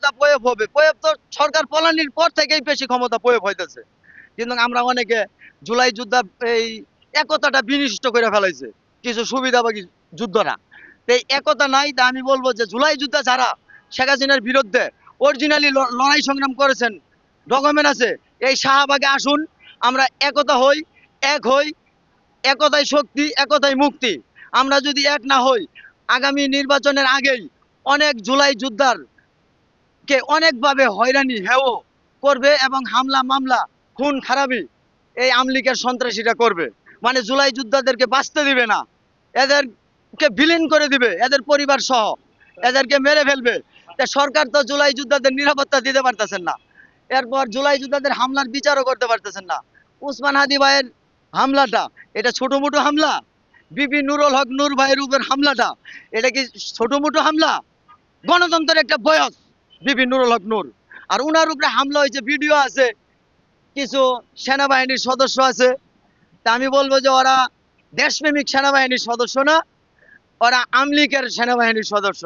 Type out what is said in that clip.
ক্ষমতা প্রয়োগ হবে, প্রয়োগ তো সরকার পলানির পর থেকেই বেশি ক্ষমতা প্রয়োগ হইতেছে। কিন্তু আমরা অনেকে জুলাই যোদ্ধা এই একতাটা বিনষ্ট করে ফেলাইছে কিছু সুবিধাভোগী যুদ্ধরা। তো এই একতা নাই। তা আমি বলবো যে জুলাই যোদ্ধা যারা শেখ হাসিনার বিরুদ্ধে অরিজিনালি লড়াই সংগ্রাম করেছেন, ডকুমেন্ট আছে, এই শাহবাগে আসুন, আমরা একতা হই, এক হই। একতাই শক্তি, একতাই মুক্তি। আমরা যদি এক না হই, আগামী নির্বাচনের আগেই অনেক জুলাই যোদ্ধার কে অনেকভাবে হয়রানি হেও করবে এবং হামলা মামলা খুন খারাপি এই আমলিকের সন্ত্রাসীরা করবে। মানে জুলাই যোদ্ধাদেরকে বাঁচতে দিবে না, এদেরকে বিলীন করে দিবে, এদের পরিবার সহ এদেরকে মেরে ফেলবে। তা সরকার তো জুলাই যোদ্ধাদের নিরাপত্তা দিতে পারতেছেন না। এরপর জুলাই যোদ্ধাদের হামলার বিচারও করতে পারতেছেন না। উসমান হাদি ভাইয়ের হামলাটা এটা ছোট মোটো হামলা? বিপি নুরুল হক নূর ভাইয়ের উপর হামলাটা এটা কি ছোট মোটো হামলা? গণতন্ত্রের একটা বয়স বিপি নুরুল হক নূর। আর উনার উপরে হামলা হয়েছে, ভিডিও আছে, কিছু সেনাবাহিনীর সদস্য আছে। তা আমি বলবো যে ওরা দেশপ্রেমিক সেনাবাহিনীর সদস্য না, ওরা আমলিকের সেনাবাহিনীর সদস্য।